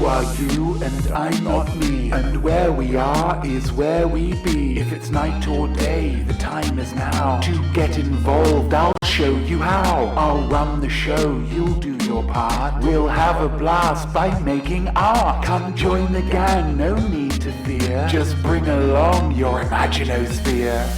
You are you and I'm not me, and where we are is where we be. If it's night or day, the time is now. To get involved, I'll show you how. I'll run the show, you'll do your part. We'll have a blast by making art. Come join the gang, no need to fear. Just bring along your imaginosphere.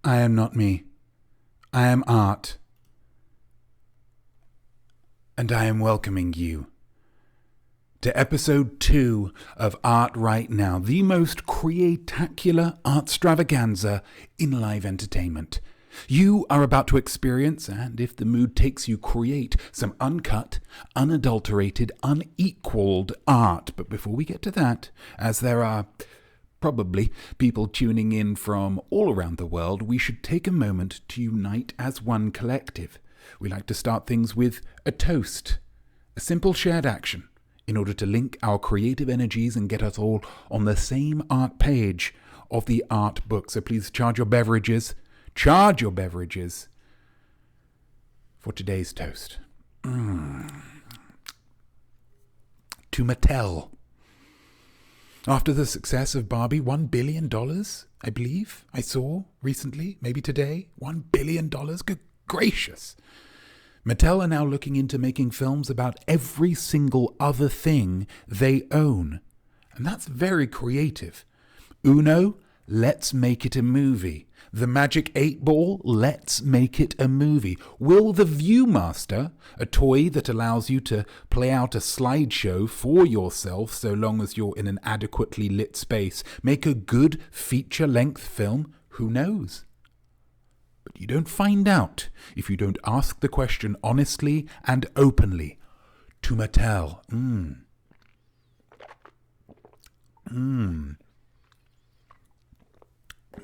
I am not me. I am art. And I am welcoming you to episode 2 of Art Right Now, the most creatacular art extravaganza in live entertainment. You are about to experience, and if the mood takes you, create some uncut, unadulterated, unequaled art. But before we get to that, as there are probably people tuning in from all around the world, we should take a moment to unite as one collective. We like to start things with a toast, a simple shared action, in order to link our creative energies and get us all on the same art page of the art book. So please charge your beverages for today's toast. To Mattel. After the success of Barbie, $1 billion, I believe, I saw recently, maybe today, $1 billion, good gracious. Mattel are now looking into making films about every single other thing they own. And that's very creative. Uno, let's make it a movie. The Magic 8 Ball, let's make it a movie. Will the Viewmaster, a toy that allows you to play out a slideshow for yourself so long as you're in an adequately lit space, make a good feature-length film? Who knows? But you don't find out if you don't ask the question honestly and openly. To Mattel.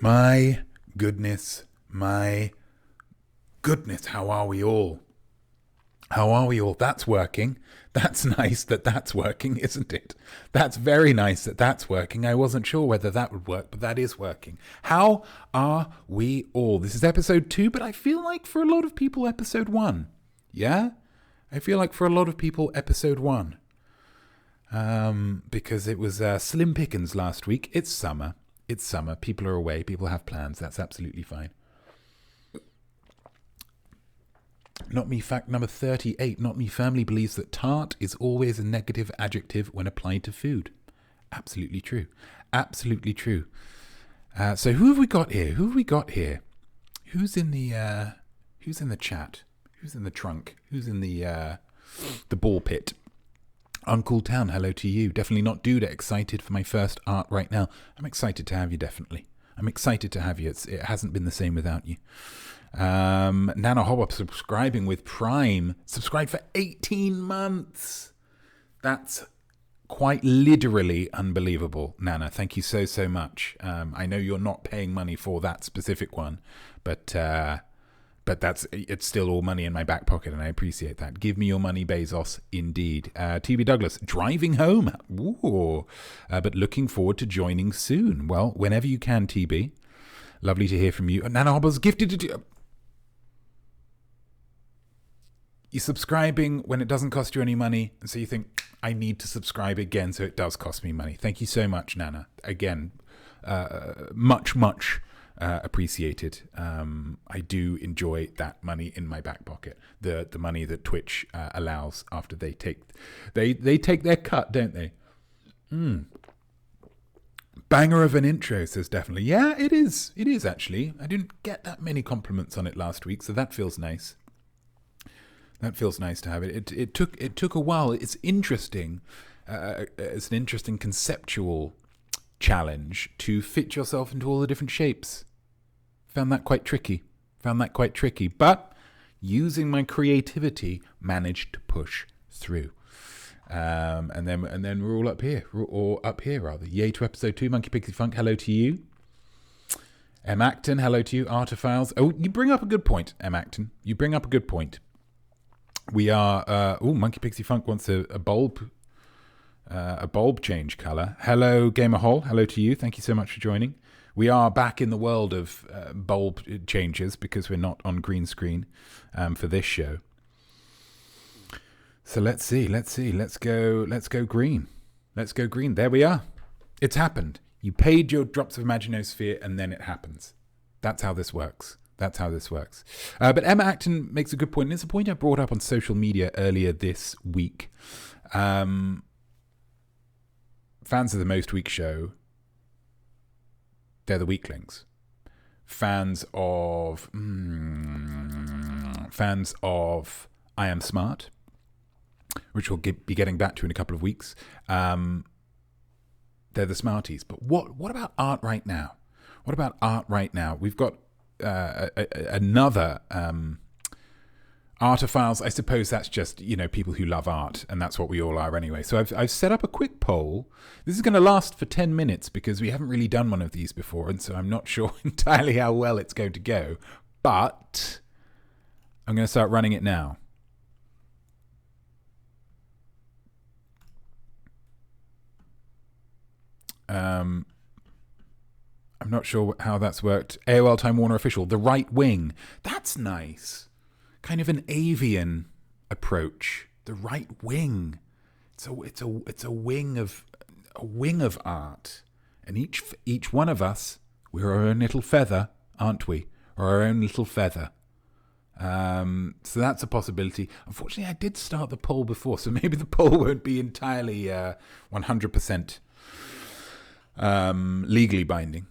My goodness, how are we all? That's working. That's nice that that's working, isn't it? That's very nice that that's working. I wasn't sure whether that would work, but that is working. How are we all? This is episode 2, but I feel like for a lot of people, episode 1. Yeah? I feel like for a lot of people, episode 1. Because it was slim pickings last week. It's summer. People are away. People have plans. That's absolutely fine. Not me fact number 38. Not me family believes that tart is always a negative adjective when applied to food. Absolutely true. Absolutely true. So who have we got here? Who's in the chat? Who's in the trunk? Who's in the ball pit? Uncle Town, hello to you. Definitely not Duda. Excited for my first art right now. I'm excited to have you, definitely. I'm excited to have you. It hasn't been the same without you. Nana Hobop subscribing with Prime. Subscribed for 18 months. That's quite literally unbelievable, Nana. Thank you so much. I know you're not paying money for that specific one, but it's still all money in my back pocket, and I appreciate that. Give me your money, Bezos, indeed. TB Douglas, driving home. Ooh, but looking forward to joining soon. Well, whenever you can, TB. Lovely to hear from you. Nana Hobbles gifted to... You're subscribing when it doesn't cost you any money, and so you think, I need to subscribe again so it does cost me money. Thank you so much, Nana. Again, much appreciated. I do enjoy that money in my back pocket. The money that Twitch allows after they take their cut, don't they? Banger of an intro, says definitely. Yeah, it is. It is actually. I didn't get that many compliments on it last week, so that feels nice. That feels nice to have it. It took a while. It's interesting. It's an interesting conceptual challenge to fit yourself into all the different shapes. Found that quite tricky. But using my creativity, managed to push through. And then we're all up here, or up here rather. Yay to episode 2, Monkey Pixie Funk. Hello to you. M. Acton, hello to you. Artophiles. Oh, you bring up a good point, M. Acton. You bring up a good point. We are. Monkey Pixie Funk wants a bulb change color. Hello, Gamer Hole. Hello to you. Thank you so much for joining. We are back in the world of bulb changes because we're not on green screen for this show. So let's see. Let's go green. Let's go green. There we are. It's happened. You paid your drops of imaginosphere and then it happens. That's how this works. But Emma Acton makes a good point. And it's a point I brought up on social media earlier this week. Fans of the Most Week show, they're the weaklings. Fans of I Am Smart, which we'll be getting back to in a couple of weeks. They're the smarties. But what about art right now? We've got another artophiles. I suppose that's just, people who love art, and that's what we all are anyway. So I've set up a quick poll. This is going to last for 10 minutes because we haven't really done one of these before, and so I'm not sure entirely how well it's going to go. But I'm going to start running it now. I'm not sure how that's worked. AOL Time Warner Official, the right wing. That's nice. Kind of an avian approach. The right wing. It's a wing of art. And each one of us, we're our own little feather, aren't we? Or our own little feather. So that's a possibility. Unfortunately, I did start the poll before, so maybe the poll won't be entirely 100% legally binding.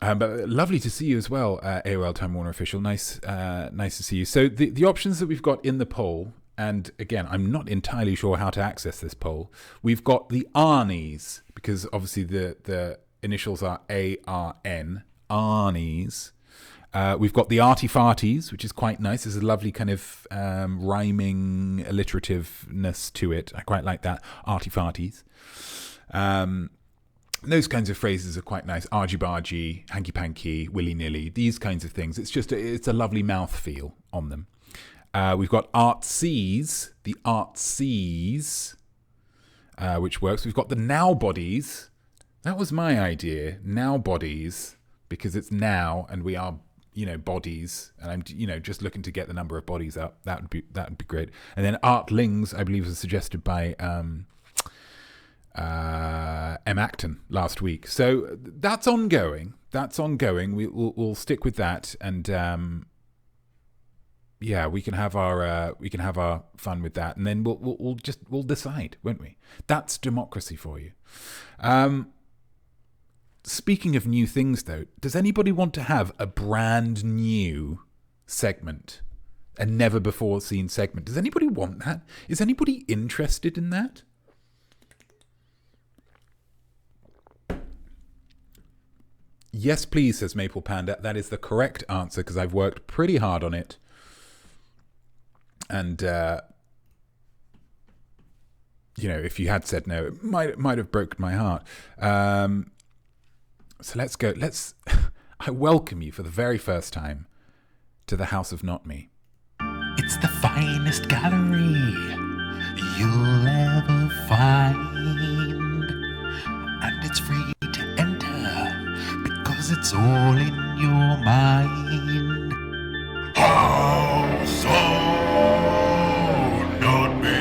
But lovely to see you as well, AOL Time Warner Official. Nice to see you. So the options that we've got in the poll, and again, I'm not entirely sure how to access this poll. We've got the Arnies, because obviously the initials are ARN, Arnies. We've got the Arty Farties, which is quite nice. There's a lovely kind of rhyming alliterativeness to it. I quite like that. Arty Farties. Those kinds of phrases are quite nice. Argy-bargy, hanky-panky, willy-nilly, these kinds of things. It's a lovely mouthfeel on them. We've got artsies, the artsies, which works. We've got the now bodies. That was my idea, now bodies, because it's now and we are, bodies. And I'm, just looking to get the number of bodies up. That would be great. And then artlings, I believe, was suggested by M. Acton last week. So that's ongoing. We'll stick with that, and we can have our fun with that, and then we'll decide, won't we? That's democracy for you. Speaking of new things, though, does anybody want to have a brand new segment, a never before seen segment? Does anybody want that? Is anybody interested in that? Yes, please, says Maple Panda. That is the correct answer because I've worked pretty hard on it. And, if you had said no, it might have broken my heart. So let's go. I welcome you for the very first time to the House of Notme. It's the finest gallery you'll ever find. And it's free to enter because it's all in your mind. House of Notme.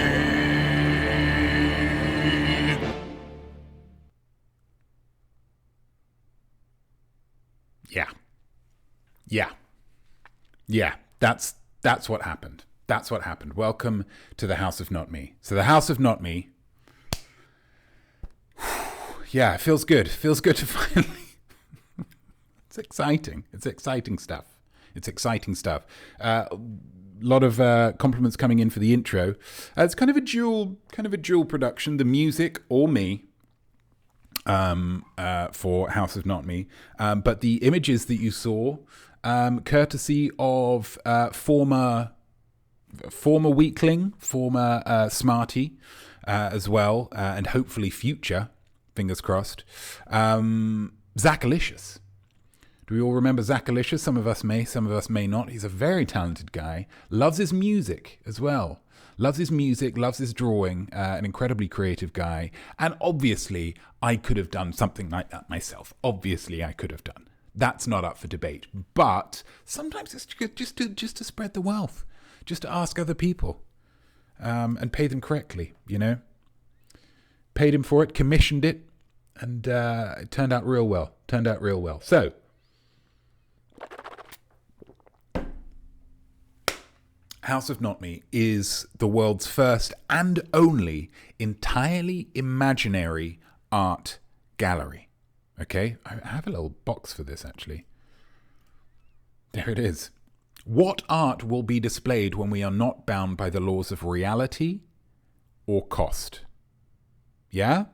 Yeah. That's what happened. Welcome to the House of Notme. So the House of Notme. Yeah, it feels good. Feels good to finally. It's exciting stuff. A lot of compliments coming in for the intro. It's kind of a dual production. The music or me. For House of Notme, but the images that you saw, courtesy of former former weakling, former smarty as well, and hopefully future, fingers crossed, Zackalicious. Do we all remember Zackalicious? Some of us may not. He's a very talented guy, loves his music as well. Loves his music, loves his drawing, an incredibly creative guy. And obviously, I could have done something like that myself. Obviously, I could have done. That's not up for debate. But sometimes it's good just to spread the wealth, just to ask other people and pay them correctly, you know. Paid him for it, commissioned it, and it turned out real well. So, House of Notme is the world's first and only entirely imaginary art gallery. Okay, I have a little box for this actually. There it is. What art will be displayed when we are not bound by the laws of reality or cost? Yeah?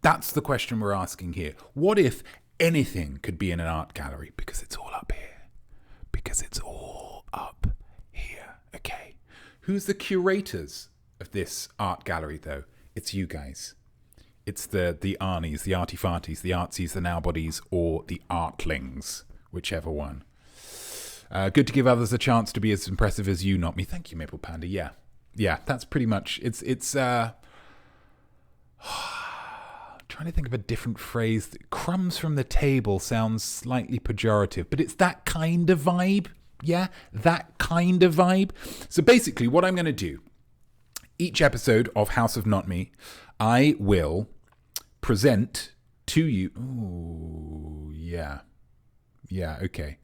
That's the question we're asking here. What if anything could be in an art gallery? Because it's all up here. Because it's all up here. Okay. Who's the curators of this art gallery, though? It's you guys. It's the Arnies, the arty-farties, the artsies, the nowbodies, or the artlings, whichever one. Good to give others a chance to be as impressive as you, not me. Thank you, Maple Panda. Yeah, that's pretty much, it's trying to think of a different phrase. Crumbs from the table sounds slightly pejorative, but it's that kind of vibe. Yeah, that kind of vibe. So basically what I'm going to do, each episode of House of Notme, I will present to you. Ooh, yeah. Yeah, okay.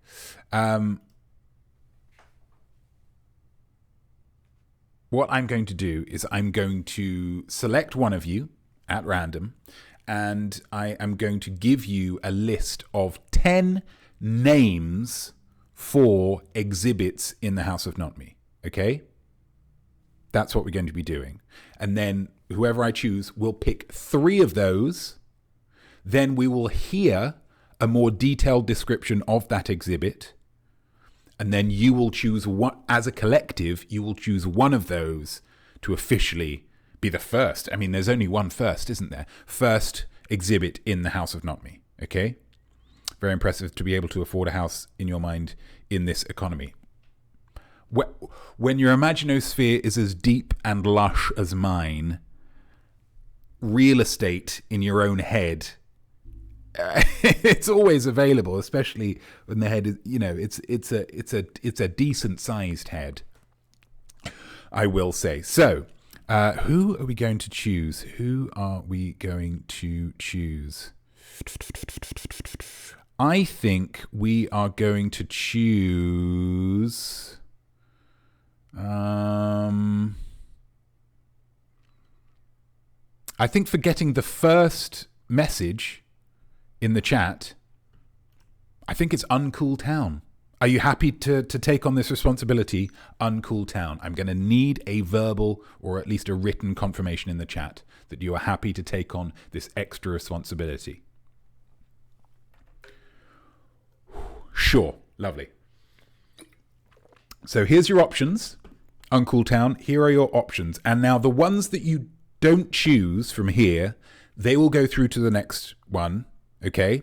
What I'm going to do is I'm going to select one of you at random, and I am going to give you a list of 10 names for exhibits in the House of Notme. Okay? That's what we're going to be doing. And then whoever I choose will pick 3 of those. Then we will hear a more detailed description of that exhibit. And then you will choose one, as a collective, you will choose one of those to officially be the first. I mean, there's only one first, isn't there? First exhibit in the House of Notme. Okay? Very impressive to be able to afford a house in your mind in this economy. When your imaginosphere is as deep and lush as mine, real estate in your own head, it's always available, especially when the head is, you know, it's a decent sized head, I will say. So, who are we going to choose? Who are we going to choose? I think we are going to choose. I think for getting the first message in the chat, I think it's Uncool Town. Are you happy to take on this responsibility? Uncool Town. I'm going to need a verbal or at least a written confirmation in the chat that you are happy to take on this extra responsibility. Sure. Lovely. So here's your options. Uncool Town, here are your options. And now the ones that you don't choose from here, they will go through to the next one. Okay,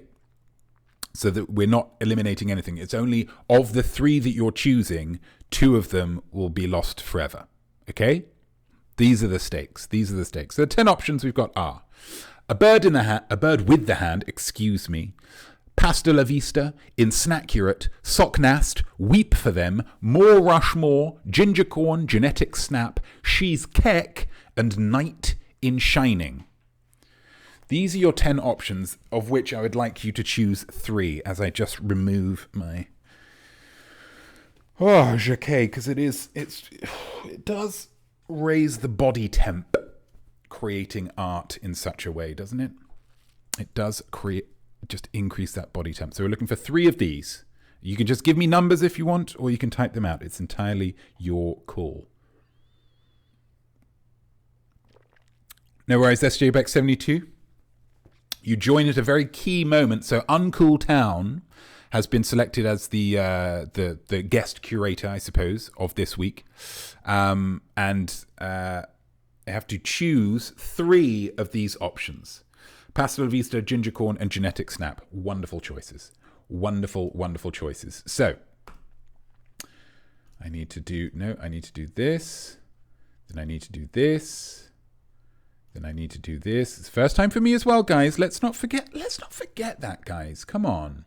so that we're not eliminating anything. It's only of the 3 that you're choosing, 2 of them will be lost forever. Okay, these are the stakes. The 10 options we've got are a bird with the hand. Excuse me. Pasta la vista, insnaccurate, socknast, weep for them, more Rushmore, ginger corn, genetic snap, she's keck, and night in shining. These are your 10 options, of which I would like you to choose 3 as I just remove my jaquet, because it does raise the body temp, creating art in such a way, doesn't it? It does just increase that body temp. So we're looking for 3 of these. You can just give me numbers if you want, or you can type them out. It's entirely your call. No worries, SJ Beck 72. You join at a very key moment. So Uncool Town has been selected as the guest curator, I suppose, of this week. And I have to choose 3 of these options. Pasta la Vista, ginger corn, and genetic snap. Wonderful choices. Wonderful, wonderful choices. So, I need to do this. Then I need to do this. Then I need to do this. It's the first time for me as well, guys. Let's not forget that, guys. Come on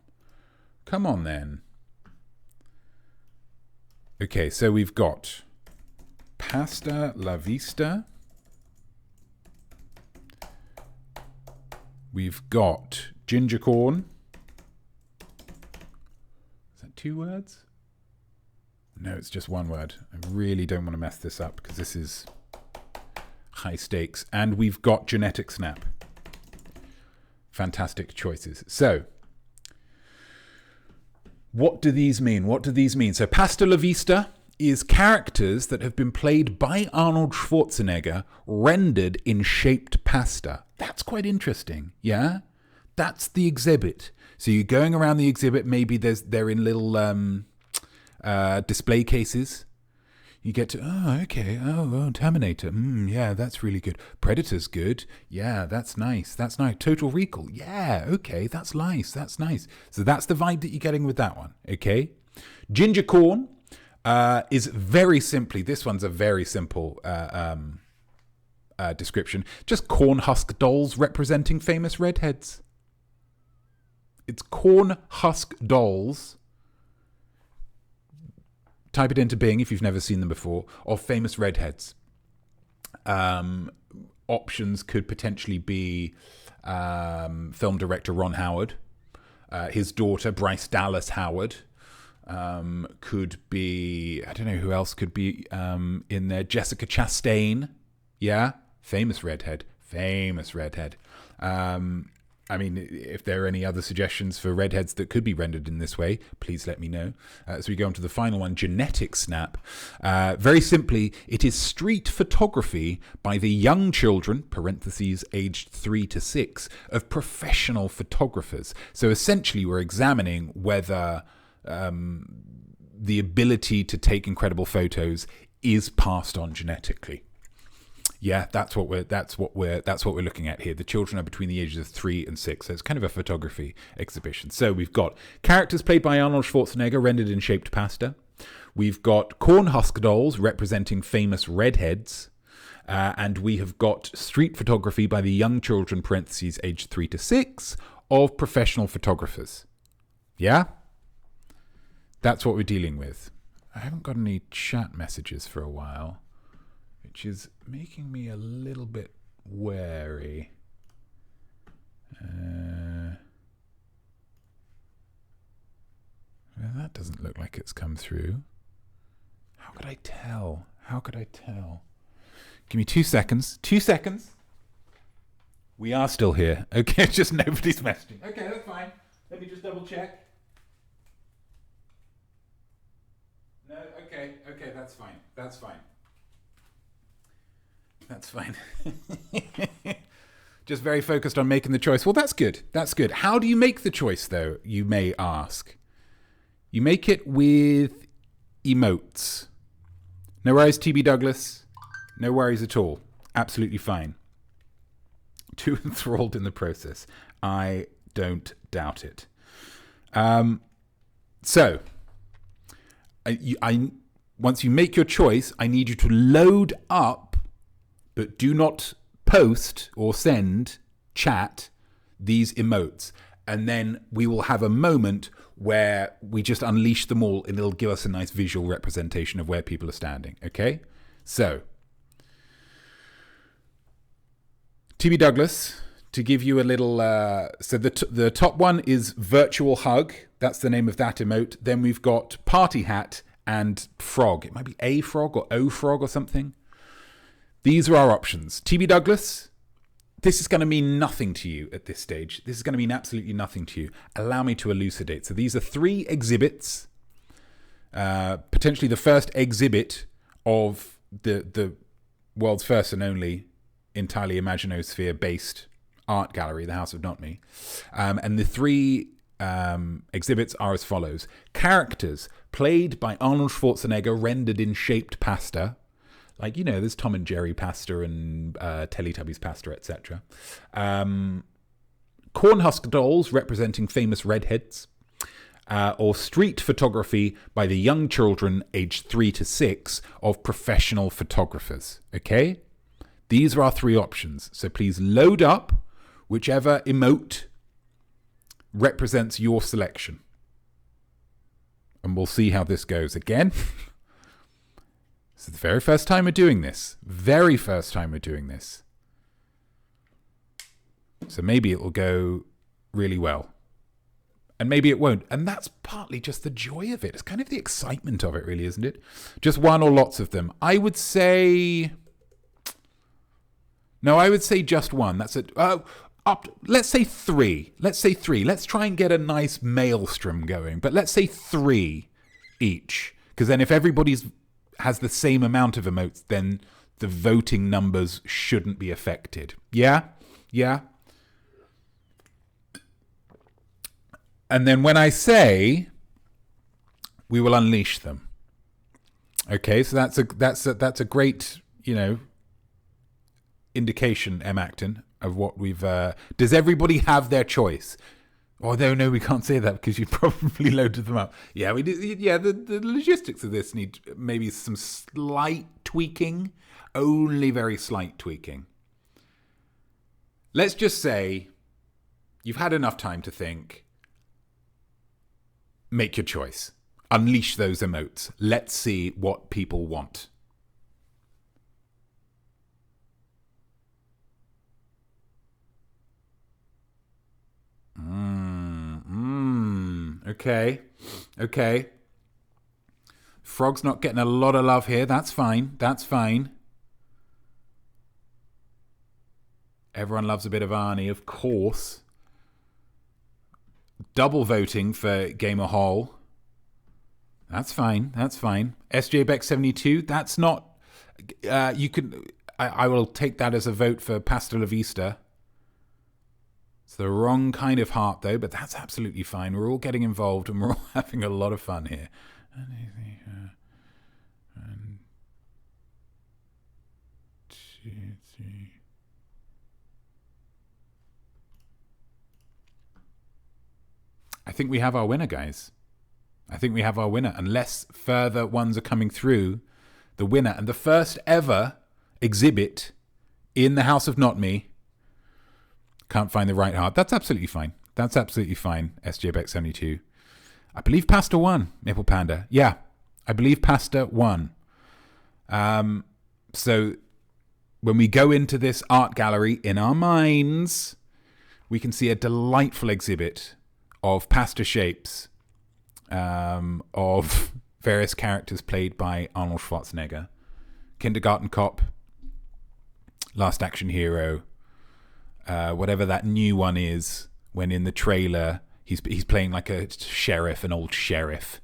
then. Okay, so we've got pasta la vista. We've got ginger corn. Is that 2 words? No, it's just 1 word. I really don't want to mess this up because this is high stakes. And we've got genetic snap. Fantastic choices. So, what do these mean? So, pasta la vista is characters that have been played by Arnold Schwarzenegger rendered in shaped pasta. That's quite interesting, yeah? That's the exhibit. So you're going around the exhibit, maybe they're in little display cases. You get to, Terminator, yeah, that's really good. Predator's good, yeah, that's nice. Total Recall, yeah, okay, that's nice. So that's the vibe that you're getting with that one, okay? Ginger corn is very simply, this one's a very simple description, just corn husk dolls representing famous redheads. It's corn husk dolls. Type it into Bing if you've never seen them before, of famous redheads. Options could potentially be film director Ron Howard, his daughter Bryce Dallas Howard, could be, I don't know who else could be in there, Jessica Chastain, yeah, famous redhead. I mean, if there are any other suggestions for redheads that could be rendered in this way, please let me know. As we go on to the final one, genetic snap. Very simply, it is street photography by the young children, parentheses, aged 3 to 6, of professional photographers. So essentially, we're examining whether the ability to take incredible photos is passed on genetically. Yeah, that's what we're looking at here. The children are between the ages of 3 and 6, so it's kind of a photography exhibition. So we've got characters played by Arnold Schwarzenegger rendered in shaped pasta. We've got corn husk dolls representing famous redheads, and we have got street photography by the young children (parentheses aged 3 to 6) of professional photographers. Yeah, that's what we're dealing with. I haven't got any chat messages for a while, which is making me a little bit wary. Well, that doesn't look like it's come through. How could I tell? Give me 2 seconds. 2 seconds. We are still here. Okay, just nobody's messaging. Okay, that's fine. Let me just double check. No, okay, that's fine. That's fine. Just very focused on making the choice. Well, that's good. How do you make the choice, though, you may ask? You make it with emotes. No worries, TB Douglas. No worries at all. Absolutely fine. Too enthralled in the process. I don't doubt it. So, once you make your choice, I need you to load up, but do not post or send, chat, these emotes. And then we will have a moment where we just unleash them all and it'll give us a nice visual representation of where people are standing. Okay? So, TB Douglas, to give you a little... so the top one is virtual hug. That's the name of that emote. Then we've got party hat and frog. It might be a frog or o frog or something. These are our options. TB Douglas, this is going to mean nothing to you at this stage. This is going to mean absolutely nothing to you. Allow me to elucidate. So these are 3 exhibits. Potentially the first exhibit of the world's first and only entirely imaginosphere-based art gallery, the House of Notme. And the 3 exhibits are as follows. Characters played by Arnold Schwarzenegger rendered in shaped pasta. Like, there's Tom and Jerry pasta and Teletubbies pasta, etc. Cornhusk dolls representing famous redheads. Or street photography by the young children aged 3 to 6 of professional photographers. Okay? These are our 3 options. So please load up whichever emote represents your selection. And we'll see how this goes. Again, this is the very first time we're doing this. Very first time we're doing this. So maybe it will go really well. And maybe it won't. And that's partly just the joy of it. It's kind of the excitement of it, really, isn't it? Just one or lots of them. I would say... No, I would say just one. That's it. Let's say 3. Let's say 3. Let's try and get a nice maelstrom going. But let's say 3 each. Because then if everybody has the same amount of emotes, then the voting numbers shouldn't be affected. Yeah? Yeah? And then when I say, we will unleash them. Okay, so that's a great, indication, M. Acton, of what we've... does everybody have their choice? Oh, no, we can't say that because you probably loaded them up. Yeah, we do. Yeah, the logistics of this need maybe some slight tweaking, only very slight tweaking. Let's just say you've had enough time to think. Make your choice. Unleash those emotes. Let's see what people want. Okay. Frog's not getting a lot of love here. That's fine. Everyone loves a bit of Arnie, of course. Double voting for Gamer Hall. That's fine. SJ Beck 72. That's not. You can. I will take that as a vote for Pasta La Vista. It's the wrong kind of heart, though, but that's absolutely fine. We're all getting involved and we're all having a lot of fun here. I think we have our winner, guys. I think we have our winner. Unless further ones are coming through, the winner and the first ever exhibit in the House of Notme. Can't find the right heart. That's absolutely fine. SJ Beck 72. I believe Pasta won, Maple Panda. Yeah, I believe Pasta won. So when we go into this art gallery in our minds, we can see a delightful exhibit of pasta shapes of various characters played by Arnold Schwarzenegger. Kindergarten Cop, Last Action Hero, whatever that new one is, when in the trailer he's playing like a sheriff, an old sheriff.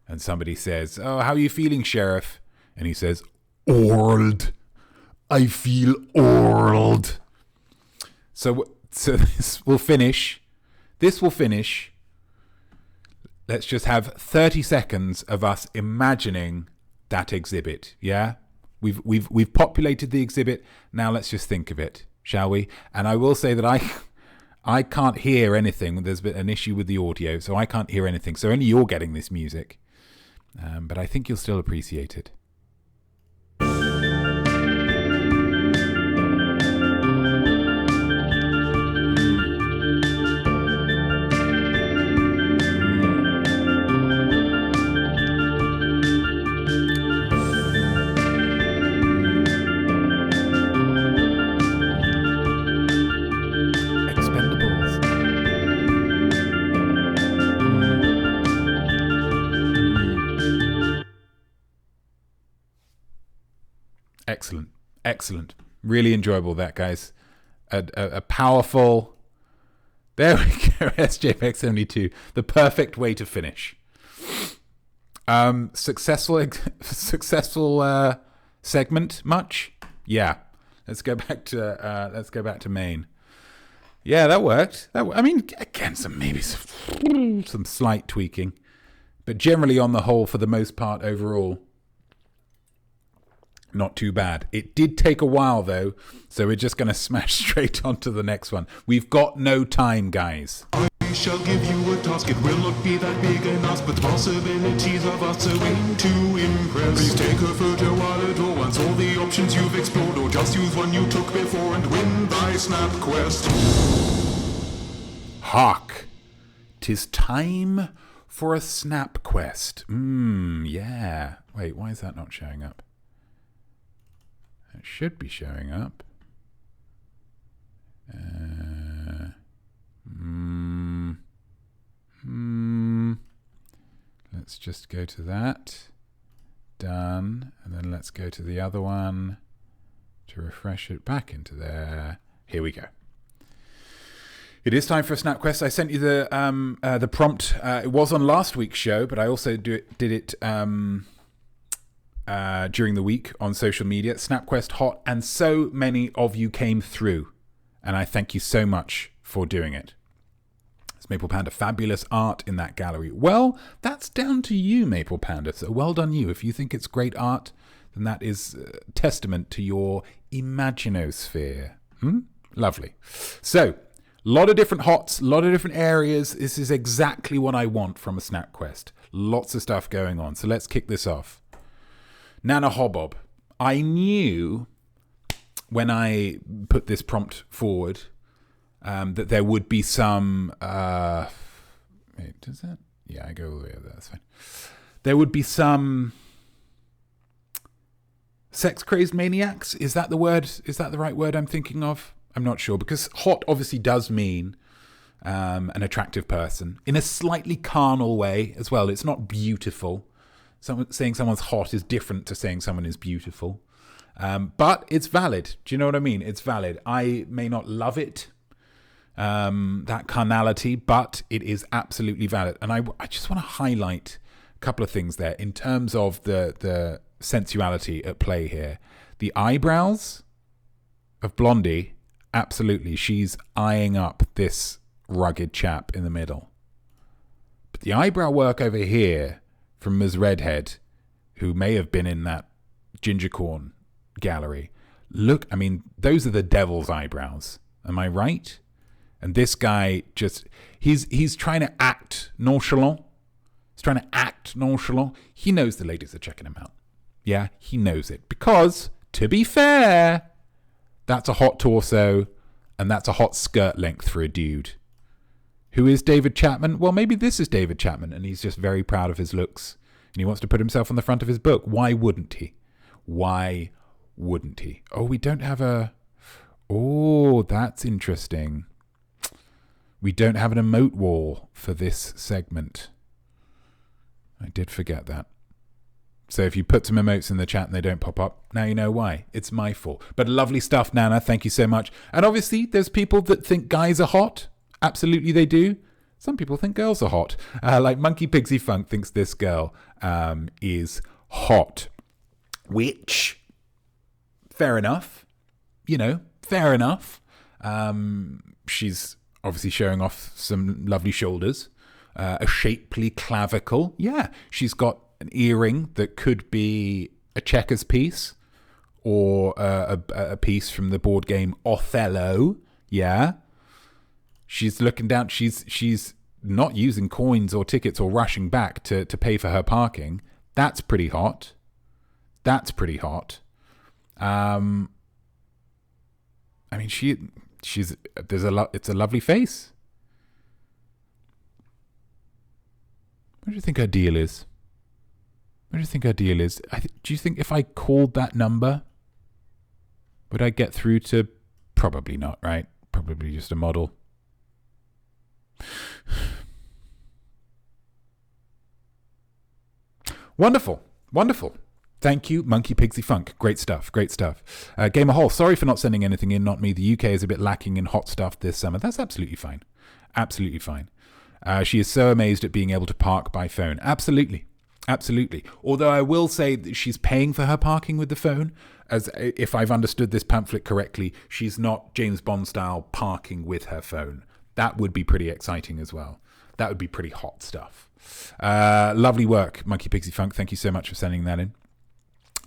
And somebody says, "Oh, how are you feeling, Sheriff?" And he says, "Orld. I feel orld." So this will finish. Let's just have 30 seconds of us imagining that exhibit. Yeah, we've populated the exhibit. Now let's just think of it, shall we? And I will say that I can't hear anything. There's been an issue with the audio, so I can't hear anything. So only you're getting this music. But I think you'll still appreciate it. Excellent. Really enjoyable, that, guys. A powerful... There we go, SJPX72. The perfect way to finish. Successful segment, much? Yeah. Let's go back to main. Yeah, that worked. I mean, again, some slight tweaking. But generally, on the whole, for the most part, overall, not too bad. It did take a while, though, so we're just going to smash straight on to the next one. We've got no time, guys. I shall give you a task, it will not be that big an ask, but the possibilities of us are in to impress. Please take a photo while at all, once all the options you've explored, or just use one you took before and win thy Snapquest. Hark! 'Tis time for a Snapquest. Yeah. Wait, why is that not showing up? It should be showing up. Let's just go to that. Done. And then let's go to the other one to refresh it back into there. Here we go. It is time for a Snapquest. I sent you the prompt. It was on last week's show, but I also did it during the week on social media. Snapquest hot, and so many of you came through, and I thank you so much for doing it. It's Maple Panda, fabulous art in that gallery. Well, that's down to you, Maple Panda, so well done you. If you think it's great art, then that is testament to your imaginosphere. Lovely. So, a lot of different hots, a lot of different areas. This is exactly what I want from a Snapquest. Lots of stuff going on. So let's kick this off. Nana Hobob. I knew when I put this prompt forward that there would be some... wait, does that? Yeah, I go all the way over there. That's fine. There would be some sex-crazed maniacs. Is that the word? Is that the right word I'm thinking of? I'm not sure, because hot obviously does mean an attractive person in a slightly carnal way as well. It's not beautiful. Saying someone's hot is different to saying someone is beautiful. But it's valid. Do you know what I mean? It's valid. I may not love it, that carnality, but it is absolutely valid. And I just want to highlight a couple of things there in terms of the sensuality at play here. The eyebrows of Blondie, absolutely. She's eyeing up this rugged chap in the middle. But the eyebrow work over here from Ms. Redhead, who may have been in that Gingercorn gallery. Look, I mean, those are the devil's eyebrows. Am I right? And this guy just, he's trying to act nonchalant. He's trying to act nonchalant. He knows the ladies are checking him out. Yeah, he knows it. Because, to be fair, that's a hot torso and that's a hot skirt length for a dude. Who is David Chapman? Well, maybe this is David Chapman and he's just very proud of his looks and he wants to put himself on the front of his book. Why wouldn't he? Why wouldn't he? Oh, we don't have a... Oh, that's interesting. We don't have an emote wall for this segment. I did forget that. So if you put some emotes in the chat and they don't pop up, now you know why. It's my fault. But lovely stuff, Nana. Thank you so much. And obviously, there's people that think guys are hot. Absolutely they do. Some people think girls are hot. Like Monkey Pixie Funk thinks this girl is hot. Which, fair enough. You know, fair enough. She's obviously showing off some lovely shoulders. A shapely clavicle. Yeah, she's got an earring that could be a checkers piece or a piece from the board game Othello. Yeah. She's looking down. She's not using coins or tickets or rushing back to pay for her parking. That's pretty hot. That's pretty hot. I mean, it's a lovely face. What do you think her deal is? What do you think her deal is? Do you think if I called that number, would I get through to... Probably not, right? Probably just a model. Wonderful. Wonderful. Thank you, Monkey Pixie Funk. Great stuff. Great stuff. Gamer Hall, sorry for not sending anything in. Not me. The UK is a bit lacking in hot stuff this summer. That's absolutely fine. Absolutely fine. She is so amazed at being able to park by phone. Absolutely. Absolutely. Although I will say that she's paying for her parking with the phone. As if I've understood this pamphlet correctly, she's not James Bond style parking with her phone. That would be pretty exciting as well. That would be pretty hot stuff. Lovely work, Monkey Pixie Funk. Thank you so much for sending that in.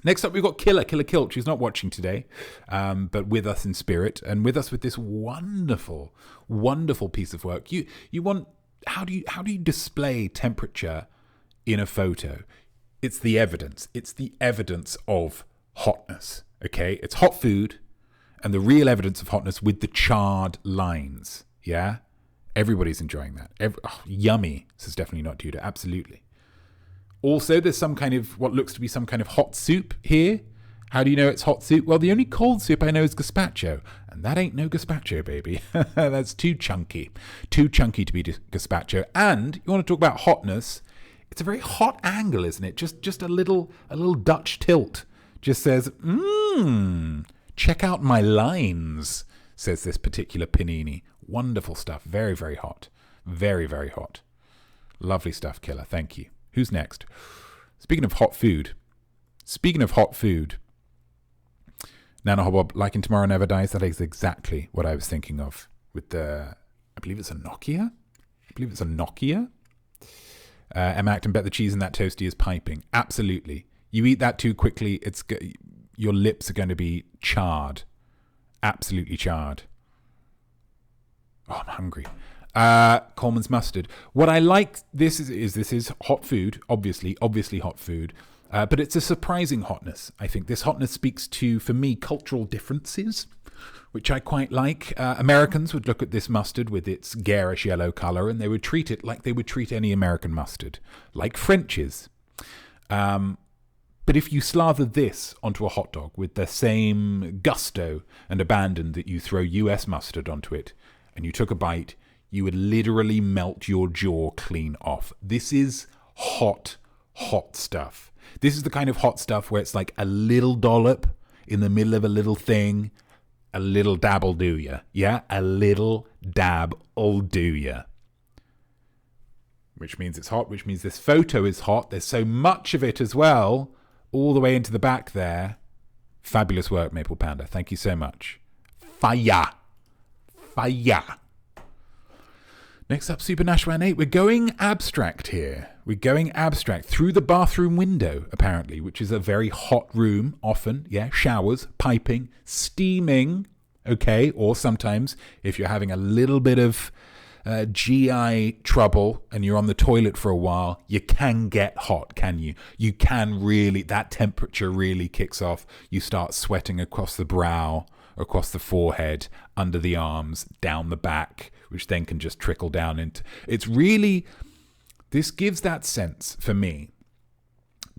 Next up, we've got Killer Kilt. She's not watching today, but with us in spirit and with us with this wonderful, wonderful piece of work. You want, how do you display temperature in a photo? It's the evidence. It's the evidence of hotness. Okay, it's hot food, and the real evidence of hotness with the charred lines. Yeah, everybody's enjoying that. Yummy, says definitely not Duda. Absolutely. Also, there's some kind of what looks to be some kind of hot soup here. How do you know it's hot soup? Well, the only cold soup I know is gazpacho, and that ain't no gazpacho, baby. That's too chunky to be gazpacho. And you want to talk about hotness? It's a very hot angle, isn't it? Just a little Dutch tilt. Just says, check out my lines, says this particular panini. Wonderful stuff. Very, very hot. Very, very hot. Lovely stuff, Killer. Thank you. Who's next? Speaking of hot food, Nana Hobob, Like in Tomorrow Never Dies, that is exactly what I was thinking of with the, I believe it's a Nokia. Emma Acton, bet the cheese in that toasty is piping. Absolutely. You eat that too quickly, your lips are going to be charred. Absolutely charred. Oh, I'm hungry. Coleman's mustard. What I like this is hot food, obviously hot food, but it's a surprising hotness. I think this hotness speaks to, for me, cultural differences, which I quite like. Americans would look at this mustard with its garish yellow colour and they would treat it like they would treat any American mustard, like French's. But if you slather this onto a hot dog with the same gusto and abandon that you throw US mustard onto it, and you took a bite, you would literally melt your jaw clean off. This is hot stuff. This is the kind of hot stuff where it's like a little dollop in the middle of a little thing. A little dab'll do ya. Yeah? A little dab'll do ya. Which means it's hot, which means this photo is hot. There's so much of it as well, all the way into the back there. Fabulous work, Maple Panda. Thank you so much. Fire. Next up, Super Nashwan 8. We're going abstract here. We're going abstract through the bathroom window, apparently, which is a very hot room, often. Yeah, showers, piping, steaming, okay? Or sometimes, if you're having a little bit of GI trouble and you're on the toilet for a while, you can get hot, can you? You can really, that temperature really kicks off. You start sweating across the brow, across the forehead, under the arms, down the back, which then can just trickle down into... It's really... This gives that sense, for me,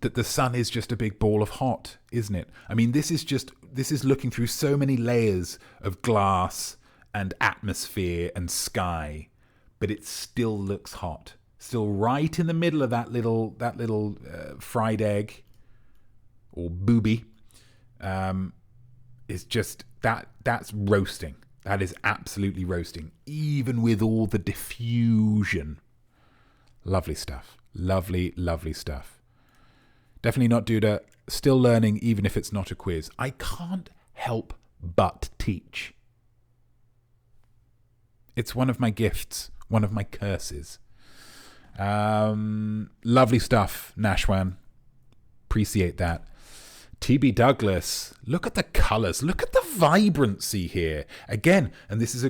that the sun is just a big ball of hot, isn't it? I mean, this is looking through so many layers of glass and atmosphere and sky, but it still looks hot. Still right in the middle of that little fried egg or booby. Is just... That's roasting. That is absolutely roasting, even with all the diffusion. Lovely stuff. Lovely, lovely stuff. Definitely not Duda. Still learning, even if it's not a quiz. I can't help but teach. It's one of my gifts, one of my curses. Lovely stuff, Nashwan. Appreciate that. TB Douglas, look at the colours, look at the vibrancy here. Again, and this is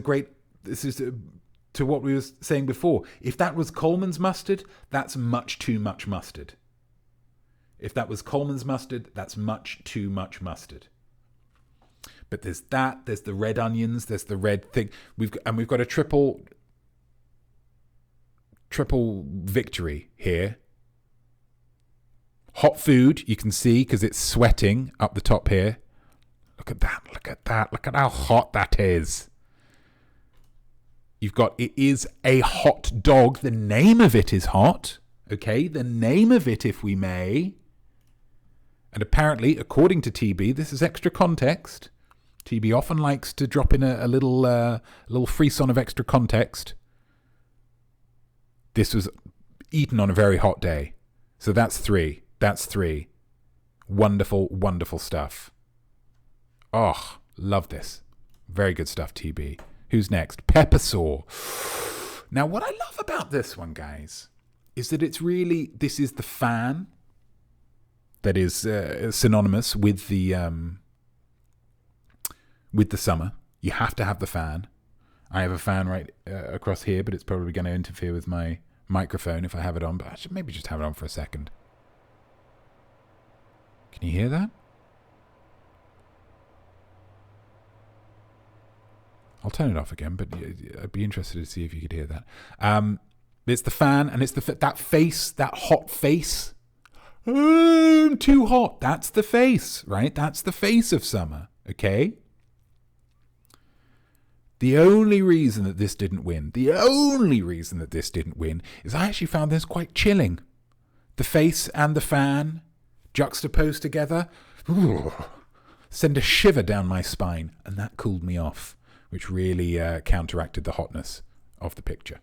to what we were saying before. If that was Coleman's mustard, that's much too much mustard. If that was Coleman's mustard, that's much too much mustard. But there's the red onions, there's the red thing. We've got a triple victory here. Hot food, you can see, because it's sweating up the top here. Look at that, look at how hot that is. You've got, it is a hot dog. The name of it is hot. Okay, the name of it, if we may. And apparently, according to TB, this is extra context. TB often likes to drop in a little frisson of extra context. This was eaten on a very hot day. So that's 3. That's 3. Wonderful, wonderful stuff. Oh, love this. Very good stuff, TB. Who's next? Peppersaw. Now, what I love about this one, guys, is that this is the fan that is synonymous with the summer. You have to have the fan. I have a fan right across here, but it's probably going to interfere with my microphone if I have it on. But I should maybe just have it on for a second. Can you hear that? I'll turn it off again, but I'd be interested to see if you could hear that. It's the fan, and it's that face, that hot face. Too hot. That's the face, right? That's the face of summer, okay? The only reason that this didn't win is I actually found this quite chilling. The face and the fan juxtaposed together, send a shiver down my spine, and that cooled me off, which really counteracted the hotness of the picture.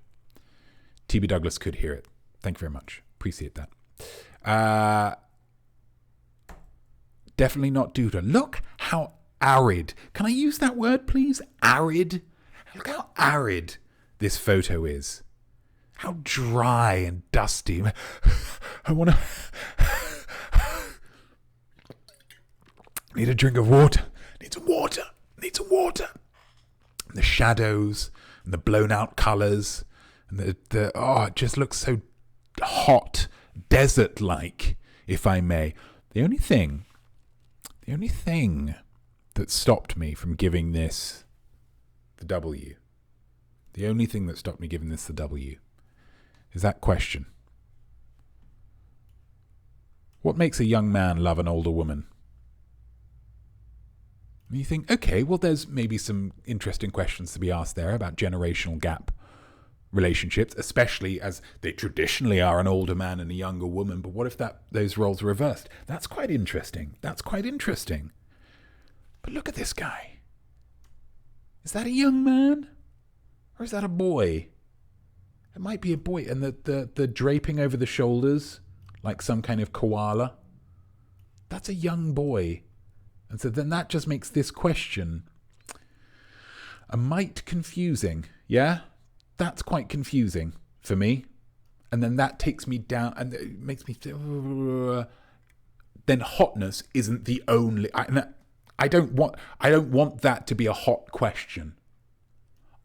TB Douglas could hear it. Thank you very much. Appreciate that. Definitely not Duda. Look how arid. Can I use that word, please? Arid. Look how arid this photo is. How dry and dusty. I want to... Need a drink of water. Need some water. And the shadows and the blown out colours and it just looks so hot, desert-like, if I may. The only thing that stopped me from giving this the W, is that question. What makes a young man love an older woman? And you think, okay, well, there's maybe some interesting questions to be asked there about generational gap relationships, especially as they traditionally are an older man and a younger woman. But what if those roles are reversed? That's quite interesting. But look at this guy. Is that a young man? Or is that a boy? It might be a boy. And the draping over the shoulders, like some kind of koala, that's a young boy. And so then that just makes this question a mite confusing. Yeah? That's quite confusing for me. And then that takes me down and it makes me... Then hotness isn't the only... I don't want that to be a hot question.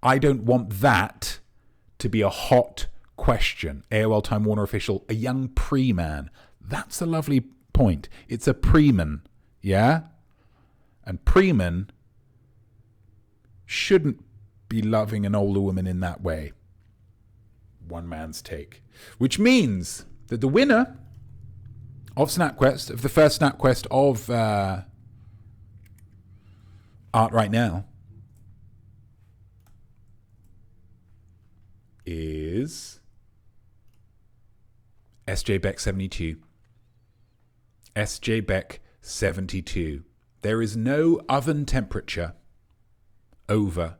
AOL Time Warner official, a young pre-man. That's a lovely point. It's a pre-man. Yeah? And pre-men shouldn't be loving an older woman in that way. One man's take. Which means that the winner of Snapquest, of the first Snapquest of Art Right Now, is SJ Beck 72. SJ Beck 72. There is no oven temperature over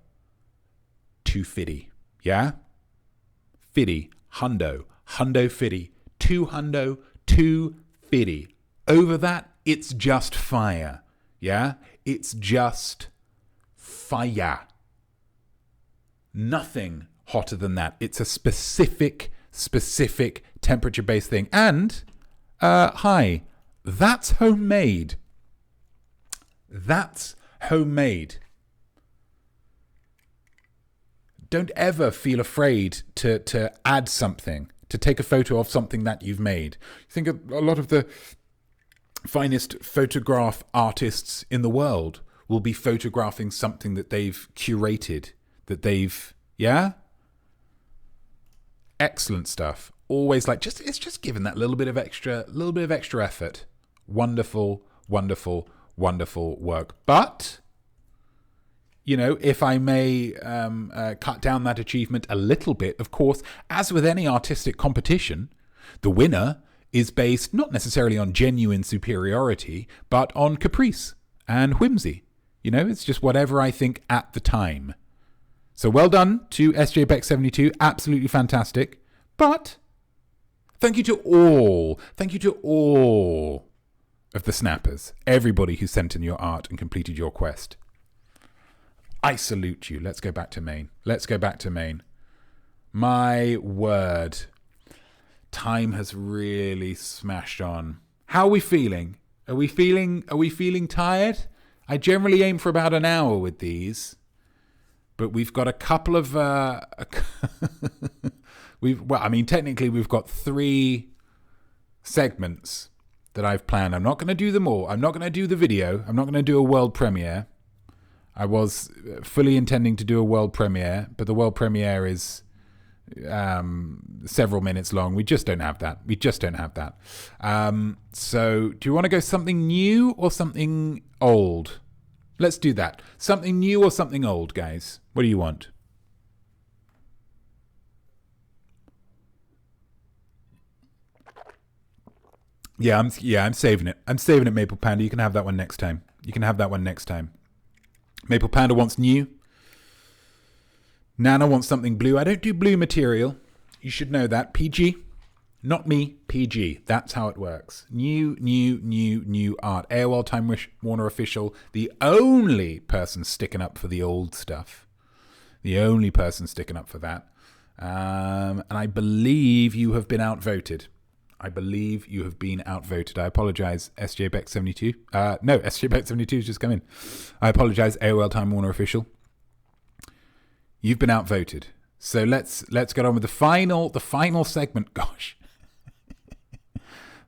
250. Yeah? Fiddy, hundo, fiddy, 250. Over that, it's just fire. Yeah? It's just fire. Nothing hotter than that. It's a specific temperature-based thing. And, hi, that's homemade. That's homemade. Don't ever feel afraid to add something, to take a photo of something that you've made. I think a lot of the finest photograph artists in the world will be photographing something that they've curated, yeah? Excellent stuff. Always it's just given that little bit of extra effort. Wonderful work. But, if I may cut down that achievement a little bit, of course, as with any artistic competition, the winner is based not necessarily on genuine superiority, but on caprice and whimsy. It's just whatever I think at the time. So well done to SJ Beck 72. Absolutely fantastic. But Thank you to all. Thank you to all of the snappers. Everybody who sent in your art and completed your quest. I salute you. Let's go back to Maine. My word. Time has really smashed on. How are we feeling? Are we feeling tired? I generally aim for about an hour with these. But we've got a couple of technically we've got 3 segments that I've planned. I'm not going to do them all. I'm not going to do the video. I'm not going to do a world premiere. I was fully intending to do a world premiere, but the world premiere is several minutes long. We just don't have that. So do you want to go something new or something old? Let's do that. Something new or something old, guys? What do you want? Yeah, I'm saving it. I'm saving it, Maple Panda. You can have that one next time. Maple Panda wants new. Nana wants something blue. I don't do blue material. You should know that. PG. Not me. PG. That's how it works. New art. AOL Time Warner Official. The only person sticking up for the old stuff. The only person sticking up for that. And I believe you have been outvoted. I apologize, SJ Beck 72. No, SJ Beck 72 has just come in. I apologize, AOL Time Warner Official. You've been outvoted. So let's get on with the final segment. Gosh.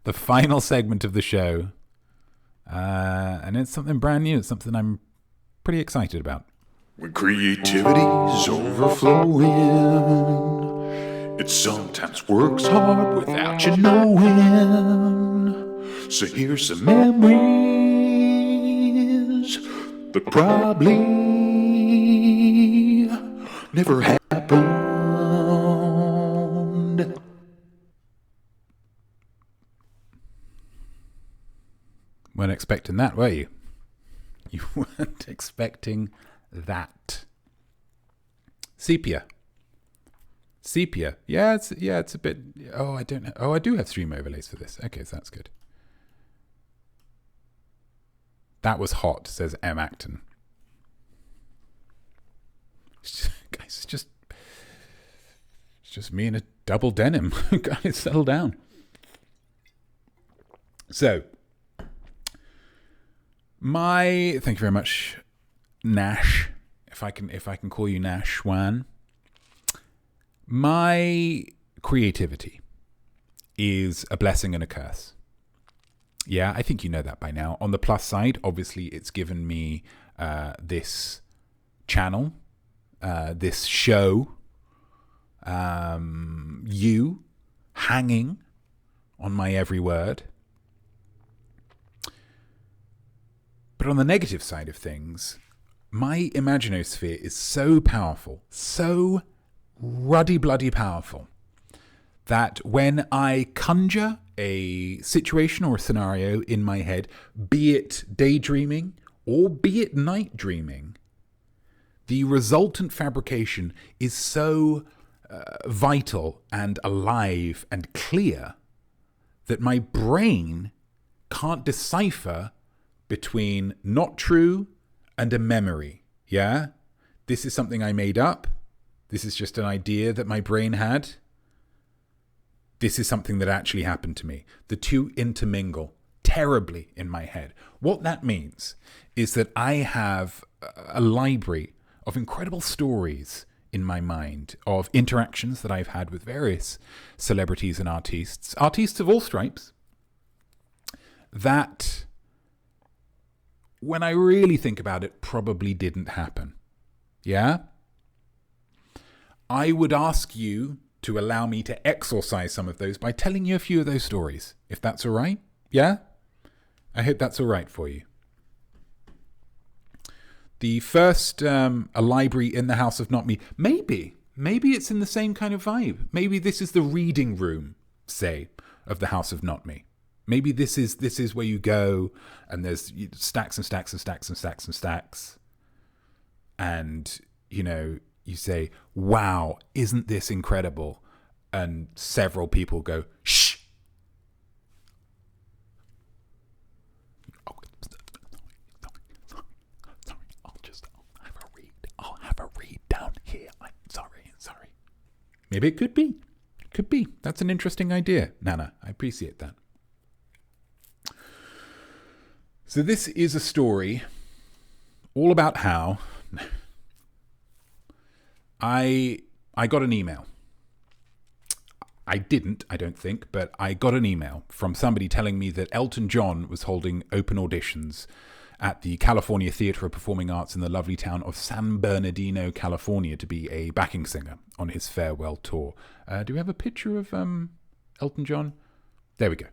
The final segment of the show. And it's something brand new. It's something I'm pretty excited about. When creativity's overflowing, it sometimes works hard without you knowing. So here's some memories that probably never happened. Weren't expecting that, were you? You weren't expecting that. Sepia. Yeah, it's a bit. Oh, I don't know. Oh, I do have stream overlays for this. Okay, so that's good. That was hot, says M. Acton. Guys, it's just me in a double denim. Guys, settle down. So, thank you very much, Nash. If I can call you Nash Wan. My creativity is a blessing and a curse. Yeah, I think you know that by now. On the plus side, obviously, it's given me this channel, this show, you hanging on my every word. But on the negative side of things, my imaginosphere is so powerful, so ruddy bloody powerful, that when I conjure a situation or a scenario in my head, be it daydreaming or be it night dreaming, the resultant fabrication is so vital and alive and clear that my brain can't decipher between not true and a memory. Yeah? This is something I made up. This is just an idea that my brain had. This is something that actually happened to me. The two intermingle terribly in my head. What that means is that I have a library of incredible stories in my mind of interactions that I've had with various celebrities and artistes of all stripes, that, when I really think about it, probably didn't happen. Yeah? I would ask you to allow me to exorcise some of those by telling you a few of those stories, if that's all right. Yeah? I hope that's all right for you. The first, a library in the house of Notme. Maybe it's in the same kind of vibe. Maybe this is the reading room, say, of the house of Notme. Maybe this is where you go and there's stacks and stacks and stacks and stacks and stacks. And, you know, you say, wow, isn't this incredible? And several people go, shh. I'll have a read down here. I'm sorry. Maybe it could be. Could be. That's an interesting idea, Nana. I appreciate that. So this is a story all about how I got an email. I didn't, I don't think, but I got an email from somebody telling me that Elton John was holding open auditions at the California Theatre of Performing Arts in the lovely town of San Bernardino, California, to be a backing singer on his farewell tour. Do we have a picture of Elton John? There we go.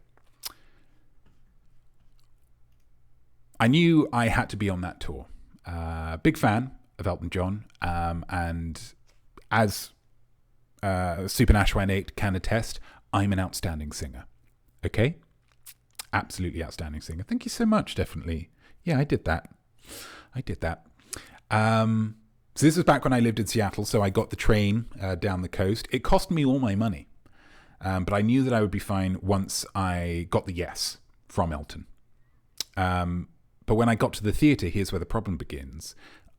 I knew I had to be on that tour. Big fan of Elton John, and as Super Nashwine 8 can attest, I'm an outstanding singer. Okay? Absolutely outstanding singer. Thank you so much, definitely. Yeah, I did that. So this was back when I lived in Seattle, so I got the train down the coast. It cost me all my money, but I knew that I would be fine once I got the yes from Elton. But when I got to the theatre, here's where the problem begins.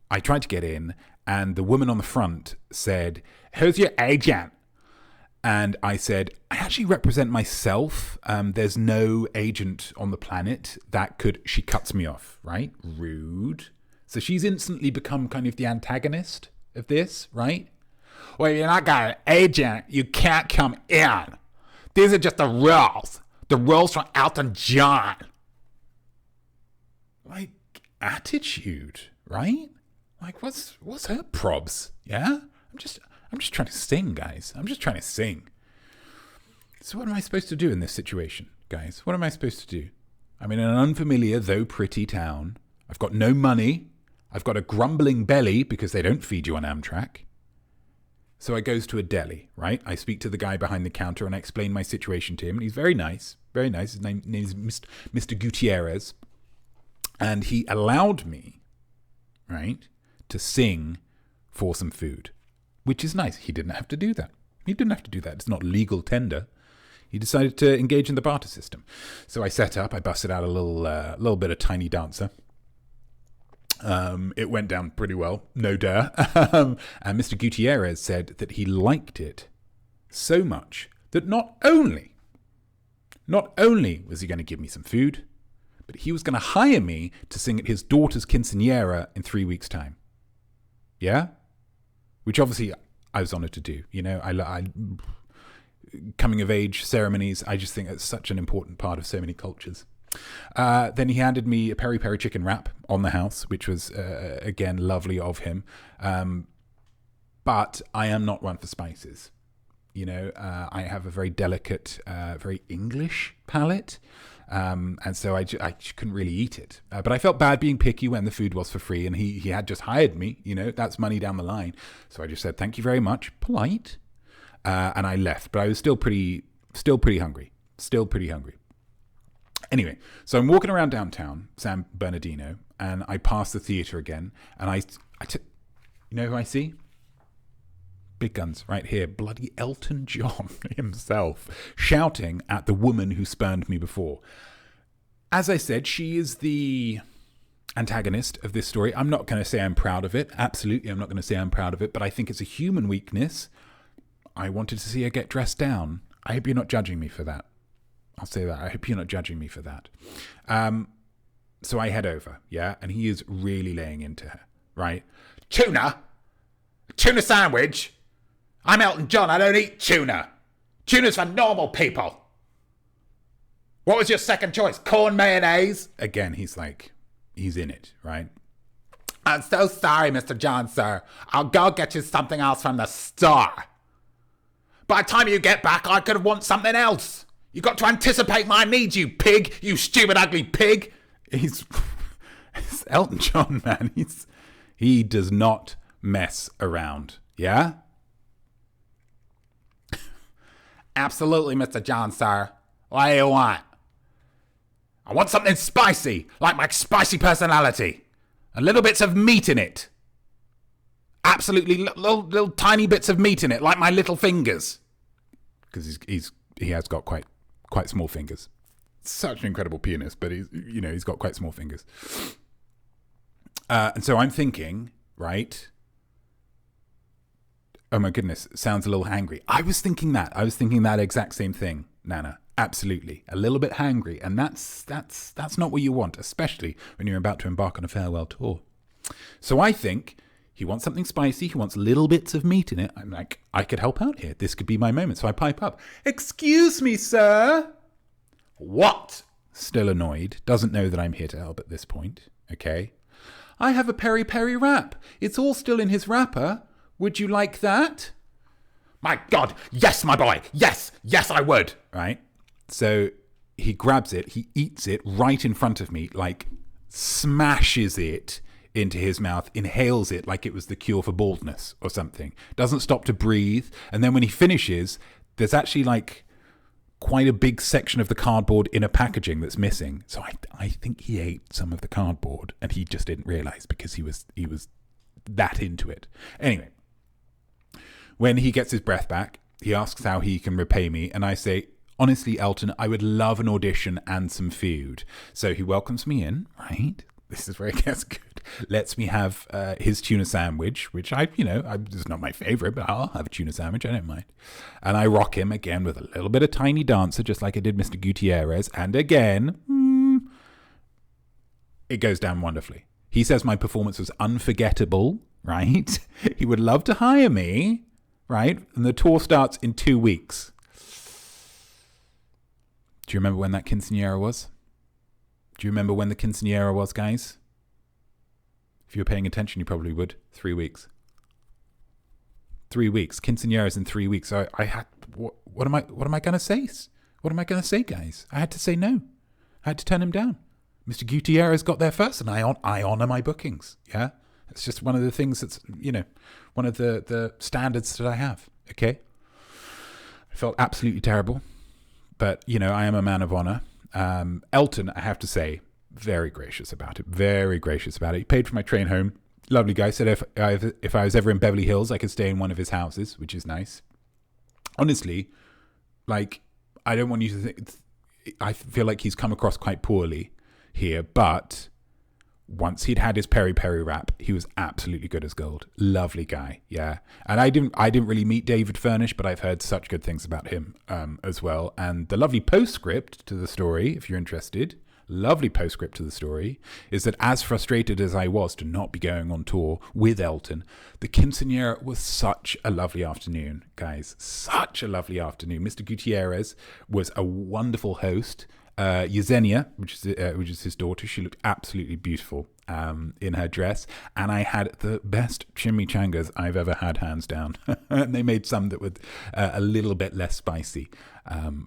I tried to get in, and the woman on the front said, "Who's your agent?" And I said, "I actually represent myself. There's no agent on the planet that could..." She cuts me off, right? Rude. So she's instantly become kind of the antagonist of this, right? "Well, you're not got an agent. You can't come in. These are just the rules. The rules from Elton John." Like, attitude, right? Like, what's her probs? Yeah? I'm just trying to sing, guys. I'm just trying to sing. So what am I supposed to do in this situation, guys? What am I supposed to do? I'm in an unfamiliar, though pretty town. I've got no money. I've got a grumbling belly because they don't feed you on Amtrak. So I goes to a deli, right? I speak to the guy behind the counter and I explain my situation to him. And he's very nice. Very nice. His name is Mr. Gutierrez. And he allowed me, right, to sing for some food, which is nice. He didn't have to do that. It's not legal tender. He decided to engage in the barter system. So I set up. I busted out a little bit of Tiny Dancer. It went down pretty well, no duh. And Mr. Gutierrez said that he liked it so much that not only was he going to give me some food, but he was going to hire me to sing at his daughter's Quinceañera in 3 weeks' time. Yeah? Which obviously I was honored to do. You know, I coming of age ceremonies, I just think it's such an important part of so many cultures. Then he handed me a peri peri chicken wrap on the house, which was, again, lovely of him. But I am not one for spices. You know, I have a very delicate, very English palate. And so I couldn't really eat it. But I felt bad being picky when the food was for free and he had just hired me, you know, that's money down the line. So I just said, "Thank you very much," polite. And I left, but I was still pretty hungry. Anyway, so I'm walking around downtown, San Bernardino, and I pass the theatre again. And you know who I see? Big guns right here. Bloody Elton John himself shouting at the woman who spurned me before. As I said, she is the antagonist of this story. I'm not going to say I'm proud of it. Absolutely, I'm not going to say I'm proud of it, but I think it's a human weakness. I wanted to see her get dressed down. I hope you're not judging me for that. I'll say that. I hope you're not judging me for that. So I head over, yeah? And he is really laying into her, right? Tuna sandwich? I'm Elton John. I don't eat tuna. Tuna's for normal people. What was your second choice? Corn mayonnaise? Again, he's in it, right? I'm so sorry, Mr. John, sir. I'll go get you something else from the store. By the time you get back, I could want something else. You got to anticipate my needs, you pig. You stupid, ugly pig. It's Elton John, man. He does not mess around. Yeah? Absolutely, Mr. John, sir. What do you want? I want something spicy, like my spicy personality. And little bits of meat in it. Absolutely little tiny bits of meat in it, like my little fingers. because he has got quite small fingers. Such an incredible pianist, but he's got quite small fingers. And so I'm thinking, right? Oh my goodness, sounds a little hangry. I was thinking that exact same thing, Nana. Absolutely, a little bit hangry, and that's not what you want, especially when you're about to embark on a farewell tour. So I think he wants something spicy. He wants little bits of meat in it. I'm like, I could help out here. This could be my moment. So I pipe up. Excuse me, sir. What? Still annoyed. Doesn't know that I'm here to help at this point. Okay. I have a peri-peri wrap. It's all still in his wrapper. Would you like that? My God. Yes, my boy. Yes, I would. Right. So he grabs it. He eats it right in front of me, like smashes it into his mouth, inhales it like it was the cure for baldness or something. Doesn't stop to breathe. And then when he finishes, there's actually like quite a big section of the cardboard in a packaging that's missing. So I think he ate some of the cardboard and he just didn't realize because he was that into it. Anyway, when he gets his breath back, he asks how he can repay me. And I say, honestly, Elton, I would love an audition and some food. So he welcomes me in, right? This is where it gets good. Lets me have his tuna sandwich, which it's not my favorite, but I'll have a tuna sandwich. I don't mind. And I rock him again with a little bit of Tiny Dancer, just like I did Mr. Gutierrez. And again, it goes down wonderfully. He says my performance was unforgettable, right? He would love to hire me, right? And the tour starts in 2 weeks. Do you remember when that Quinceañera was? Do you remember when the Quinceañera was, guys? If you were paying attention, you probably would. 3 weeks. 3 weeks. Quinceañera's in 3 weeks. So I had. What am I going to say? What am I going to say, guys? I had to say no. I had to turn him down. Mr. Gutierrez got there first, and I honor my bookings. Yeah, it's just one of the things that's one of the standards that I have. Okay. I felt absolutely terrible, but I am a man of honor. Elton, I have to say, very gracious about it. Very gracious about it. He paid for my train home. Lovely guy. Said if I was ever in Beverly Hills, I could stay in one of his houses, which is nice. Honestly, like, I don't want you to think... I feel like he's come across quite poorly here, but once he'd had his peri-peri wrap, he was absolutely good as gold. Lovely guy, yeah. And I didn't really meet David Furnish, but I've heard such good things about him as well. And the lovely postscript to the story, if you're interested, lovely postscript to the story, is that as frustrated as I was to not be going on tour with Elton, the Quinceañera was such a lovely afternoon, guys. Such a lovely afternoon. Mr. Gutierrez was a wonderful host. Yesenia, which is his daughter, she looked absolutely beautiful in her dress, and I had the best chimichangas I've ever had, hands down. And they made some that were a little bit less spicy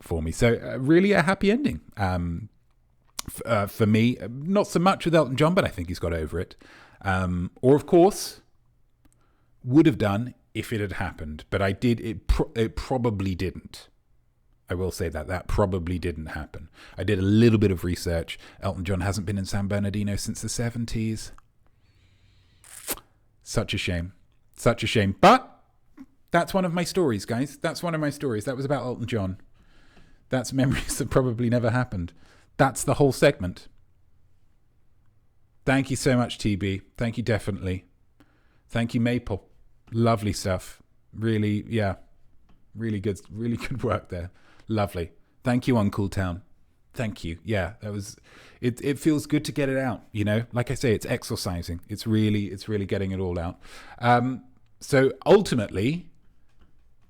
for me. So really a happy ending for me. Not so much with Elton John, but I think he's got over it. Or of course, would have done if it had happened, but I did. It probably didn't. I will say that probably didn't happen. I did a little bit of research. Elton John hasn't been in San Bernardino since the 70s. Such a shame. Such a shame. But that's one of my stories, guys. That's one of my stories. That was about Elton John. That's memories that probably never happened. That's the whole segment. Thank you so much, TB. Thank you, definitely. Thank you, Maple. Lovely stuff. Really, yeah. Really good work there. Lovely. Thank you, Uncool Town. Thank you. Yeah, that was it. It feels good to get it out, Like I say, it's exercising. It's really getting it all out. So ultimately,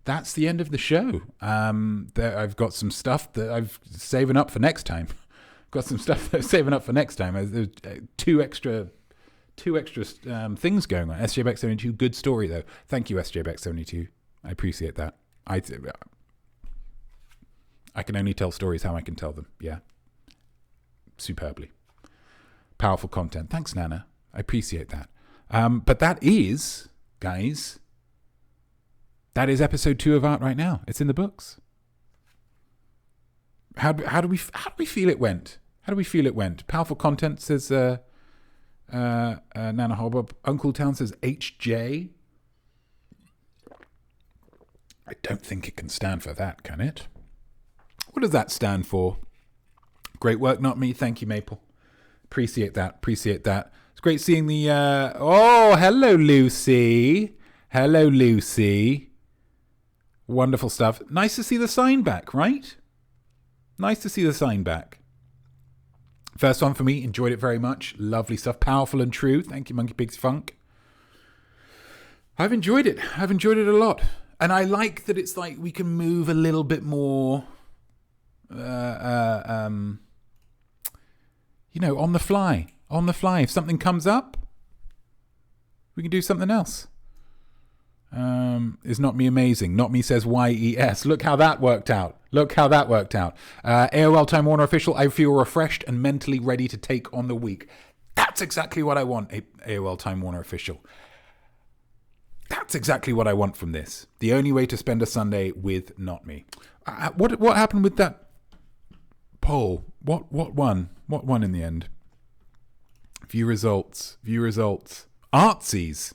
that's the end of the show. I've got some stuff that I've saving up for next time. There's two extra things going on. SJBX72, good story though. Thank you, SJBX72. I appreciate that. I can only tell stories how I can tell them. Yeah. Superbly. Powerful content. Thanks, Nana. I appreciate that. But that is, guys, that is episode 2 of Art Right Now. It's in the books. How do we feel it went? How do we feel it went? Powerful content, says Nana Hobbob. Uncle Town says HJ. I don't think it can stand for that, can it? What does that stand for? Great work, not me. Thank you, Maple. Appreciate that. It's great seeing the... Oh, hello, Lucy. Hello, Lucy. Wonderful stuff. Nice to see the sign back, right? Nice to see the sign back. First one for me. Enjoyed it very much. Lovely stuff. Powerful and true. Thank you, Monkey Pigs Funk. I've enjoyed it. I've enjoyed it a lot. And I like that it's like we can move a little bit more... on the fly. On the fly. If something comes up, we can do something else. Is Not Me amazing? Not Me says YES. Look how that worked out. AOL Time Warner Official, I feel refreshed and mentally ready to take on the week. That's exactly what I want, AOL Time Warner Official. That's exactly what I want from this. The only way to spend a Sunday with Not Me. What happened with that poll? What won? What won in the end? View results. Artsies.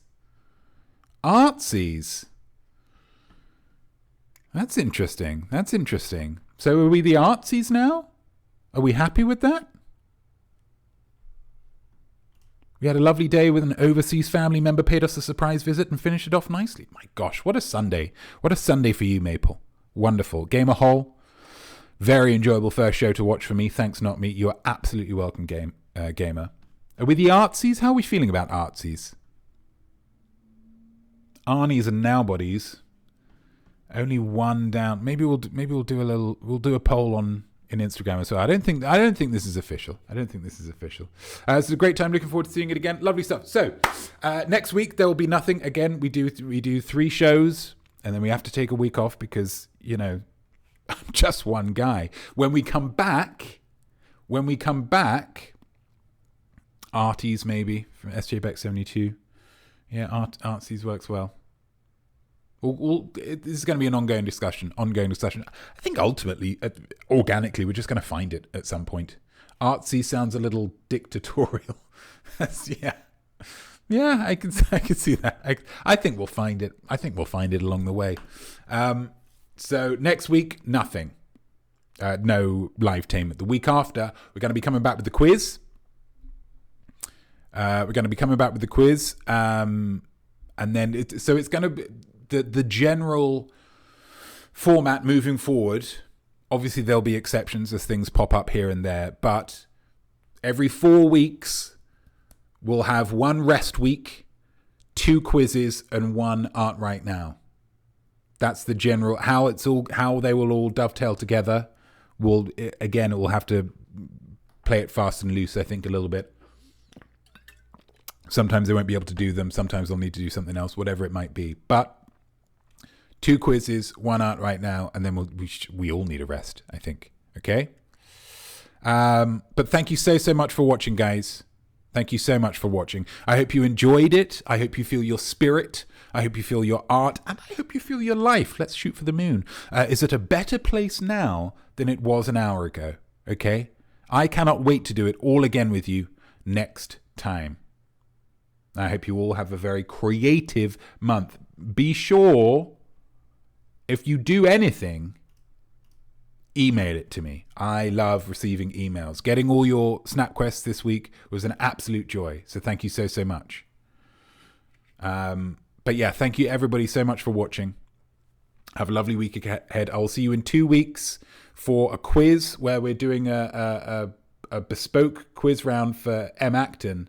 That's interesting. So are we the artsies now? Are we happy with that? We had a lovely day with an overseas family member, paid us a surprise visit and finished it off nicely. My gosh, what a Sunday. What a Sunday for you, Maple. Wonderful. Gamer Hole. Very enjoyable first show to watch for me. Thanks, Not Me. You are absolutely welcome, Gamer. Are we the artsies? How are we feeling about artsies? Arnies and nowbodies. Only one down. Maybe we'll do a poll in Instagram as well. I don't think this is official. It's a great time. Looking forward to seeing it again. Lovely stuff. So next week there will be nothing again. We do 3 shows and then we have to take a week off because I'm just one guy. When we come back, Arties maybe from SJ Beck 72. Yeah, Artsies works well. This is going to be an ongoing discussion. I think ultimately, organically, we're just going to find it at some point. Artsy sounds a little dictatorial. Yeah, I can see that. I think we'll find it. Along the way. So next week, nothing. No live tainment. The week after, we're going to be coming back with the quiz. And then it's going to be the general format moving forward. Obviously, there'll be exceptions as things pop up here and there, but every 4 weeks, we'll have 1 rest week, 2 quizzes, and 1 art right now. That's the general how they will all dovetail together. It will have to play it fast and loose, I think, a little bit. Sometimes they won't be able to do them. Sometimes they'll need to do something else, whatever it might be. But 2 quizzes, 1 art right now, and then we all need a rest, I think. Okay? But thank you so much for watching, guys. Thank you so much for watching. I hope you enjoyed it. I hope you feel your spirit. I hope you feel your art. And I hope you feel your life. Let's shoot for the moon. Is it a better place now than it was an hour ago? Okay? I cannot wait to do it all again with you next time. I hope you all have a very creative month. Be sure, if you do anything, email it to me. I love receiving emails. Getting all your Snapquests this week was an absolute joy. So thank you so much. But yeah, thank you everybody so much for watching. Have a lovely week ahead. I will see you in 2 weeks for a quiz where we're doing a bespoke quiz round for M. Acton.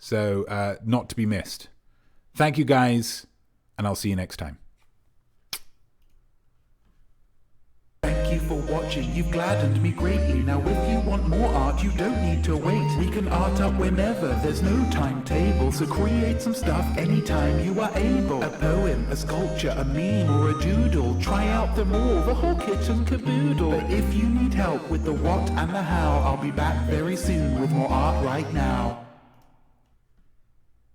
So not to be missed. Thank you guys, and I'll see you next time. Thank you for watching, you've gladdened me greatly. Now if you want more art, you don't need to wait. We can art up whenever, there's no timetable. So create some stuff anytime you are able. A poem, a sculpture, a meme or a doodle. Try out them all, the whole kit and caboodle. But if you need help with the what and the how, I'll be back very soon with more art right now.